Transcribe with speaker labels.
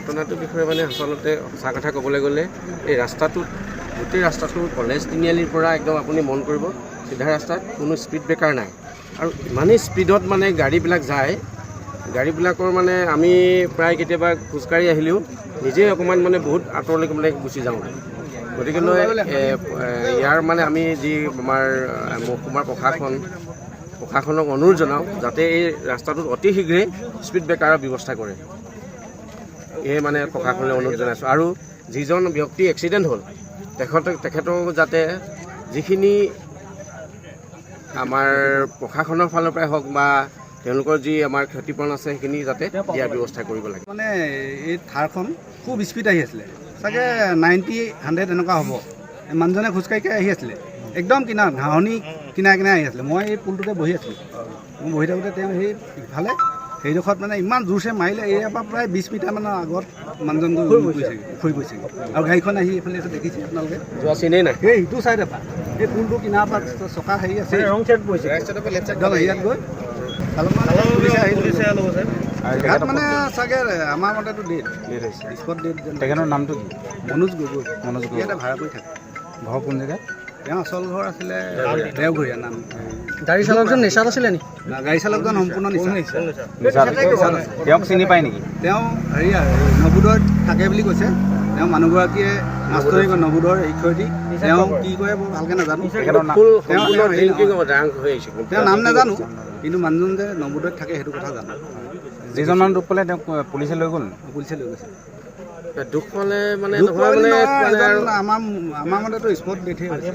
Speaker 1: ঘটনাটোৰ বিষয়ে মানে আচলতে সঁচা কথা ক'বলৈ গ'লে এই ৰাস্তাটোত গোটেই ৰাস্তাটো কলেজ তিনিআলিৰ পৰা একদম আপুনি মন কৰিব চিধা ৰাস্তাত কোনো স্পীড ব্ৰেকাৰ নাই আৰু ইমানেই স্পীডত মানে গাড়ীবিলাক যায় গাড়ীবিলাকৰ মানে আমি প্ৰায় কেতিয়াবা খোজকাঢ়ি আহিলেও নিজেই অকণমান মানে বহুত আঁতৰলৈকে মানে গুচি যাওঁ গতিকেলৈ ইয়াৰ মানে আমি যি আমাৰ মহকুমাৰ প্ৰশাসনক অনুৰোধ জনাওঁ যাতে এই ৰাস্তাটোত অতি শীঘ্ৰেই স্পীড ব্ৰেকাৰৰ ব্যৱস্থা কৰে এই মানে প্ৰশাসনলৈ অনুৰোধ জনাইছোঁ আৰু যিজন ব্যক্তি এক্সিডেণ্ট হ'ল তেখেতক যাতে যিখিনি আমাৰ প্ৰশাসনৰ ফালৰ পৰাই হওক বা তেওঁলোকৰ যি আমাৰ ক্ষতিপূৰণ আছে সেইখিনি যাতে দিয়াৰ ব্যৱস্থা কৰিব লাগে
Speaker 2: মানে এই থাৰখন খুব স্পীড আহি আছিলে চাগে 90-100 এনেকুৱা হ'ব মানুহজনে খোজকাঢ়ি আহি আছিলে একদম কিনাৰ ঘাঁহনি কিনাৰে আহি আছিলে মই এই পুলটোতে বহি আছিলোঁ মই বহি থাকোঁতে তেওঁ সেই ইফালে সেইডোখৰত মানে ইমান জোৰছে মাৰিলে ইয়াৰ পৰা প্ৰায় 20 মিটাৰমানৰ আগত মানুহজন ফুৰি গৈছেগৈ আৰু গাড়ীখন আহি এইফালে দেখিছে আপোনালোকে
Speaker 1: যোৱা চিনেই নাই
Speaker 2: সেই ইটো চাইডৰ পৰা এই পুলটো কিনাৰৰ পৰা চকা হেৰি আছে ৰং চাইড পৰিছে একদম হেৰিয়াত গৈ ইয়াত মানে চাগে আমাৰ মতেতো ডেট স্পট ডেট
Speaker 3: তেখেতৰ নামটো কি?
Speaker 2: মনোজ গগৈ ইয়াতে ভাড়া কৰি থাকে
Speaker 3: ঘৰ কোন জেগাত?
Speaker 2: তেওঁ আচল ঘৰ আছিলে দেওঘৰীয়া নাম
Speaker 4: গাড়ী চালকজন নিচাত আছিলে নি?
Speaker 2: গাড়ী চালকজন সম্পূৰ্ণ নিচা
Speaker 3: তেওঁক চিনি পায় নেকি?
Speaker 2: তেওঁ হেৰি নৱোদয়ত থাকে বুলি কৈছে তেওঁ মানুহগৰাকীয়ে মাষ্টৰী নৱোদয়ৰ শিক্ষয়িত্ৰী তেওঁ কি কৰে বৰ ভালকৈ নাজানো তেওঁ নাম নাজানো কিন্তু মানুহজন যে নৱোদয়ত থাকে সেইটো কথা জানো
Speaker 3: যিজন মানুহ দুখ পালে তেওঁক পুলিচে লৈ গ'ল
Speaker 2: পুলিচে লৈ গৈছে
Speaker 1: দুখ পালে মানে
Speaker 2: আমাৰ মতেতো স্পট ডেথে হৈছে